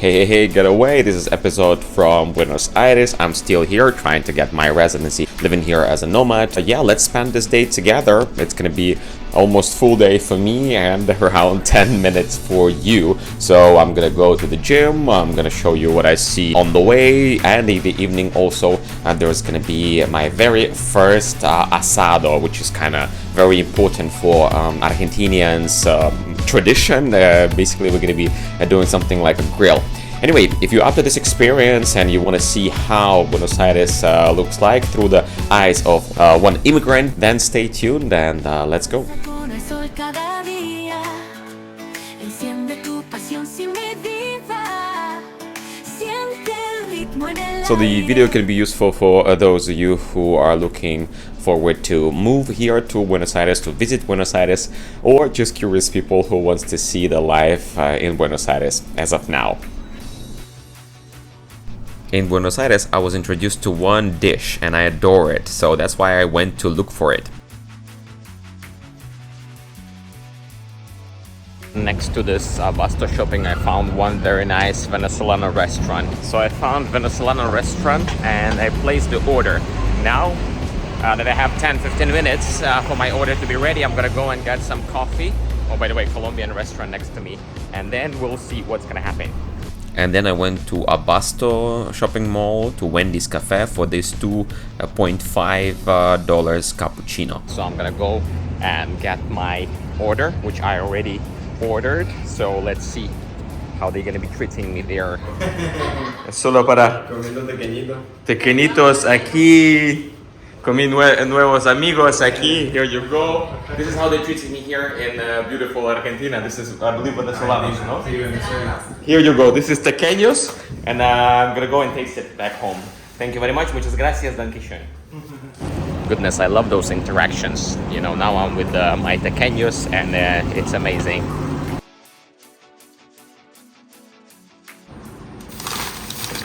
Hey, get away. This is episode from Buenos Aires. I'm still here trying to get my residency, living here as a nomad. Yeah, let's spend this day together. It's gonna be almost full day for me and around 10 minutes for you. So I'm gonna go to the gym. I'm gonna show you what I see on the way, and in the evening also there's gonna be my very first asado, which is kind of very important for Argentinians tradition. Basically, we're gonna be doing something like a grill. Anyway, if you're after this experience and you want to see how Buenos Aires looks like through the eyes of one immigrant, then stay tuned and let's go. So the video can be useful for those of you who are looking forward to move here to Buenos Aires, to visit Buenos Aires, or just curious people who wants to see the life in Buenos Aires as of now. In Buenos Aires, I was introduced to one dish and I adore it, so that's why I went to look for it. Next to this Abasto shopping, I found one very nice Venezuelan restaurant. So I found Venezuelan restaurant and I placed the order. Now that I have 10-15 minutes for my order to be ready, I'm gonna go and get some coffee. Oh, by the way, Colombian restaurant next to me, and then we'll see what's gonna happen. And then I went to Abasto shopping mall to Wendy's Cafe for this $2.5 cappuccino. So I'm gonna go and get my order, which I already ordered. So let's see how they're gonna be treating me there. Solo para comiendo tequeñitos aquí. Comí nuevos amigos aquí. Here you go. This is how they treated me here in beautiful Argentina. This is, I believe, Venezuelan, no? Here you go. This is Tequeños, and I'm gonna go and taste it back home. Thank you very much. Muchas gracias. Dankeschön. Goodness, I love those interactions. You know, now I'm with my Tequeños, and it's amazing.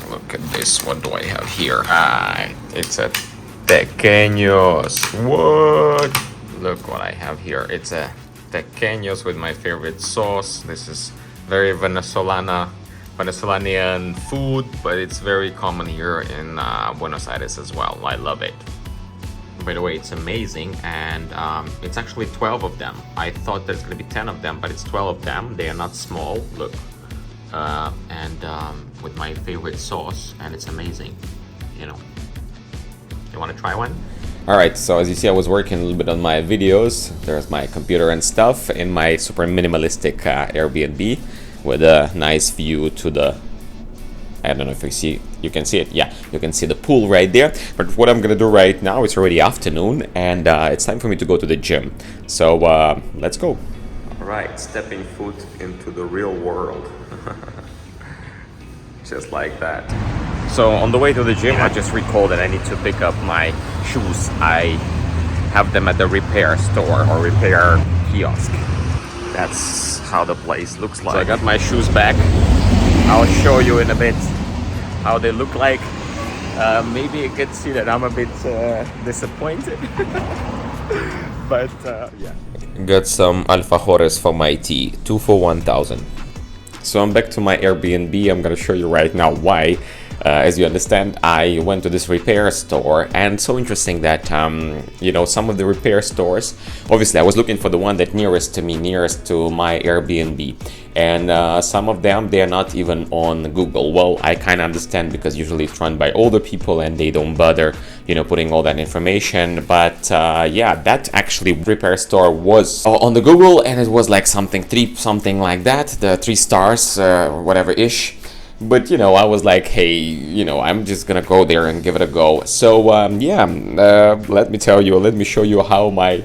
Look at this. What do I have here? It's a Tequeños. What? Look what I have here. It's a Tequeños with my favorite sauce. This is very Venezuelan food, but it's very common here in Buenos Aires as well. I love it. By the way, it's amazing, and it's actually 12 of them. I thought there's gonna be 10 of them, but it's 12 of them. They are not small. Look, and with my favorite sauce, and it's amazing. You know. You want to try one? Alright, so as you see, I was working a little bit on my videos. There's my computer and stuff in my super minimalistic Airbnb with a nice view to the, I don't know if you can see it. Yeah, you can see the pool right there. But what I'm gonna do right now, it's already afternoon, and it's time for me to go to the gym. So let's go. Alright, stepping foot into the real world. Just like that. So on the way to the gym, I just recalled that I need to pick up my shoes. I have them at the repair store or repair kiosk. That's how the place looks like. So I got my shoes back. I'll show you in a bit how they look like. Maybe you can see that I'm a bit disappointed. But yeah. Got some alfajores for my tea. 2 for 1,000. So I'm back to my Airbnb. I'm gonna show you right now why. As you understand, I went to this repair store, and so interesting that you know, some of the repair stores, obviously I was looking for the one that nearest to me, nearest to my Airbnb, and some of them, they're not even on Google. Well, I kind of understand, because usually it's run by older people and they don't bother, you know, putting all that information. But yeah, that actually repair store was on the Google, and it was like something like that, the 3 stars, whatever ish. But you know, I was like, hey, you know, I'm just gonna go there and give it a go. So yeah, let me show you how my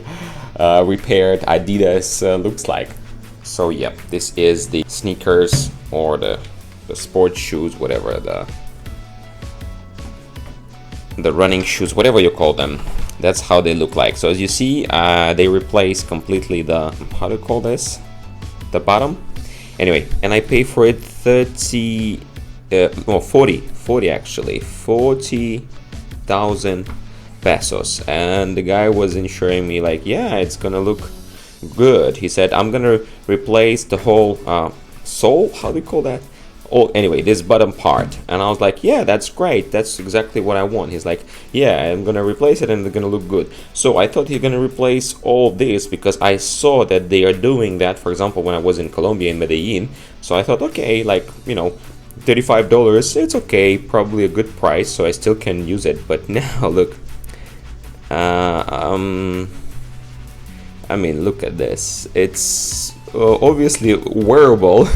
repaired Adidas looks like. So yeah, this is the sneakers, or the sports shoes, whatever, the running shoes, whatever you call them. That's how they look like. So as you see, they replace completely the, how do you call this, the bottom. Anyway, and I pay for it 40 actually, 40,000 pesos. And the guy was ensuring me like, yeah, it's gonna look good. He said, I'm gonna replace the whole sole, how do you call that, oh, anyway, this bottom part. And I was like, yeah, that's great, that's exactly what I want. He's like, yeah, I'm gonna replace it and it's gonna look good. So I thought he's gonna replace all this because I saw that they are doing that, for example, when I was in Colombia, in Medellin. So I thought, okay, like, you know, $35, it's okay, probably a good price, so I still can use it. But now look, I mean, look at this. It's obviously wearable.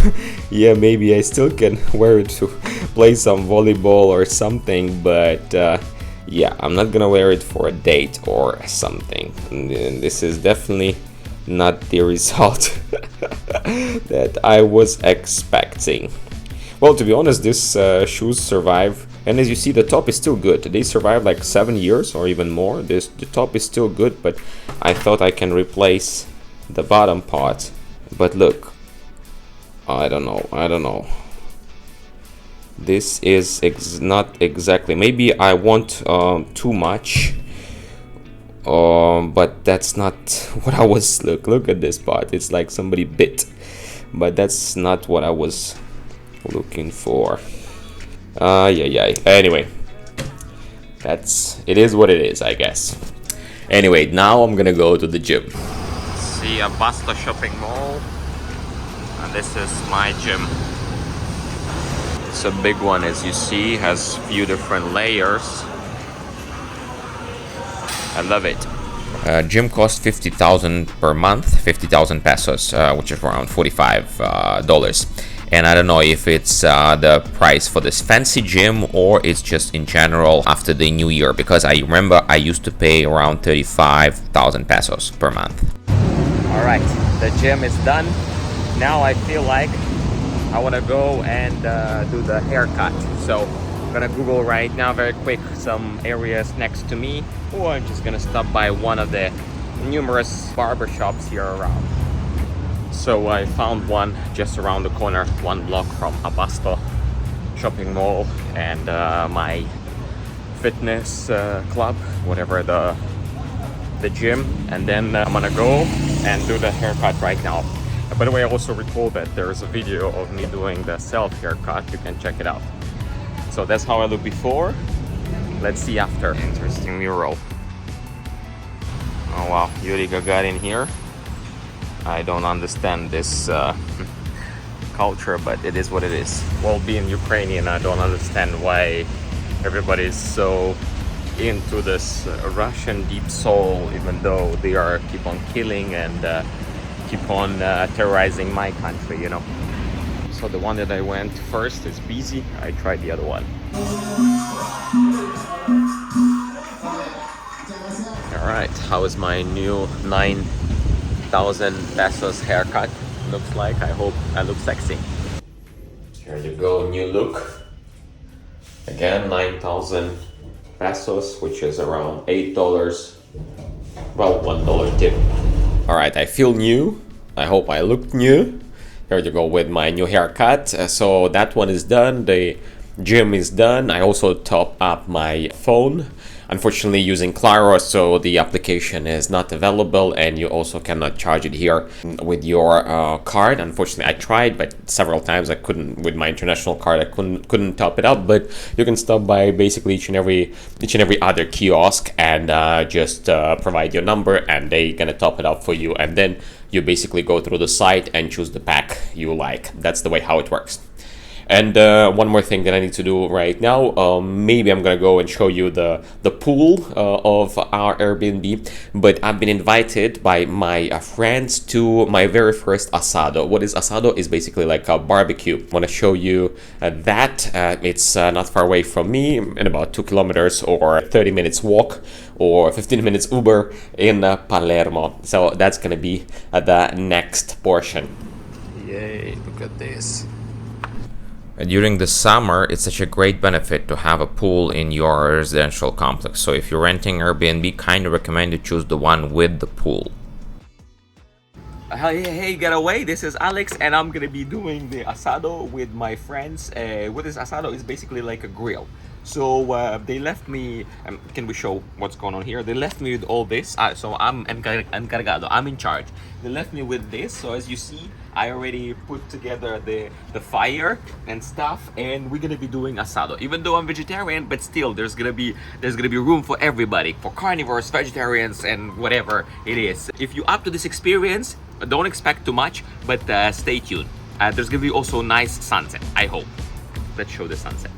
Yeah, maybe I still can wear it to play some volleyball or something, but yeah, I'm not gonna wear it for a date or something. And this is definitely not the result that I was expecting. Well, to be honest, this shoes survive, and as you see, the top is still good. They survive like 7 years or even more. The top is still good, but I thought I can replace the bottom part. But look, I don't know. This is not exactly. Maybe I want too much, but that's not what I was. Look at this part. It's like somebody bit, but that's not what I was looking for. Yeah. Anyway, it is what it is, I guess. Anyway, now I'm gonna go to the gym. See a Basta shopping mall, and this is my gym. It's a big one, as you see, has few different layers. I love it. Gym costs 50,000 per month, 50,000 pesos, which is around $45. And I don't know if it's the price for this fancy gym or it's just in general after the new year, because I remember I used to pay around 35,000 pesos per month. Alright, the gym is done. Now I feel like I want to go and do the haircut. So I'm gonna Google right now very quick some areas next to me, or I'm just gonna stop by one of the numerous barber shops here around. So I found one just around the corner, 1 block from Abasto shopping mall, and my fitness club, whatever the gym, and then I'm gonna go and do the haircut right now. By the way, I also recall that there's a video of me doing the self haircut. You can check it out. So that's how I look before. Let's see after. Interesting mural. Oh wow, Yuri Gagarin here. I don't understand this culture, but it is what it is. Well, being Ukrainian, I don't understand why everybody is so into this Russian deep soul, even though they are keep on killing and keep on terrorizing my country, you know. So the one that I went first is busy. I tried the other one. All right, how is my new 9,000 pesos haircut looks like? I hope I look sexy. Here you go, new look. Again, 9,000 pesos, which is around $8. Well, $1 tip. All right, I feel new. I hope I look new. Here you go with my new haircut. So that one is done. The gym is done. I also top up my phone. Unfortunately, using Claro, so the application is not available, and you also cannot charge it here with your card. Unfortunately, I tried, but several times I couldn't with my international card. I couldn't top it up. But you can stop by basically each and every other kiosk and just provide your number, and they gonna top it up for you. And then you basically go through the site and choose the pack you like. That's the way how it works. And one more thing that I need to do right now, maybe I'm gonna go and show you the pool of our Airbnb, but I've been invited by my friends to my very first asado. What is asado? Is basically like a barbecue. I want to show you that. It's not far away from me, in about 2 kilometers or 30 minutes walk or 15 minutes Uber in Palermo. So that's gonna be the next portion. Yay, look at this. During the summer, it's such a great benefit to have a pool in your residential complex. So if you're renting Airbnb, kind of recommend to choose the one with the pool. Hey, get away! This is Alex, and I'm gonna be doing the asado with my friends. What is asado? Is basically like a grill. So they left me. Can we show what's going on here? They left me with all this. So I'm encargado. I'm in charge. They left me with this. So as you see, I already put together the fire and stuff, and we're gonna be doing asado. Even though I'm vegetarian, but still there's gonna be room for everybody, for carnivores, vegetarians, and whatever it is. If you're up to this experience, don't expect too much, but stay tuned. There's gonna be also nice sunset, I hope. Let's show the sunset.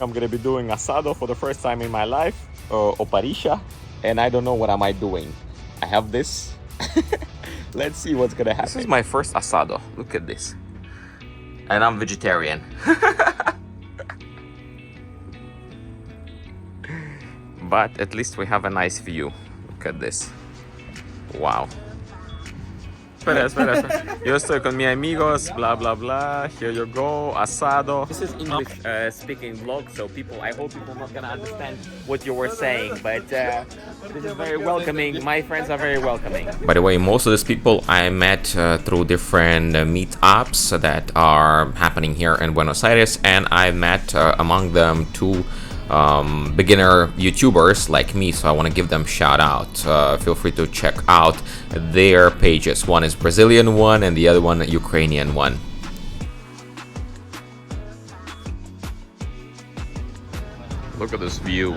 I'm gonna be doing asado for the first time in my life, oparisha, and I don't know what am I doing. I have this. Let's see what's gonna happen. This is my first asado. Look at this. And I'm vegetarian. But at least we have a nice view. Look at this. Wow. Espera, espera, espera. Yo estoy con mis amigos, blah, blah, blah. Here you go, asado. This is English speaking vlog, so I hope people are not gonna understand what you were saying, but this is very welcoming. My friends are very welcoming. By the way, most of these people I met through different meetups that are happening here in Buenos Aires, and I met among them two beginner YouTubers like me, so I want to give them shout out. Feel free to check out their pages. One is Brazilian one and the other one Ukrainian one. Look at this view.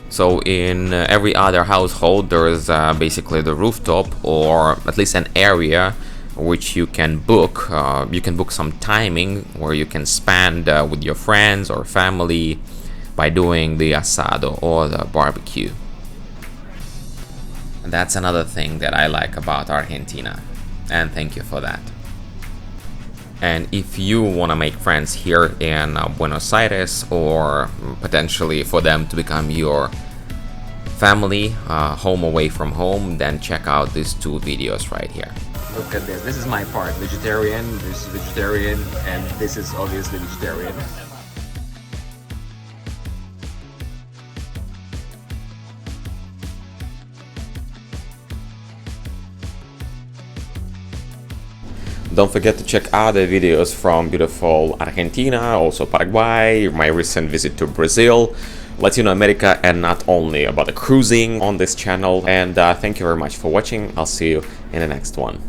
So in every other household there is basically the rooftop, or at least an area which you can book. You can book some timing where you can spend with your friends or family by doing the asado or the barbecue. And that's another thing that I like about Argentina, and thank you for that. And if you want to make friends here in Buenos Aires, or potentially for them to become your family, home away from home, then check out these two videos right here. Look at this. This is my part. Vegetarian, this is vegetarian, and this is obviously vegetarian. Don't forget to check out the videos from beautiful Argentina, also Paraguay, my recent visit to Brazil, Latin America, and not only about the cruising on this channel. And thank you very much for watching. I'll see you in the next one.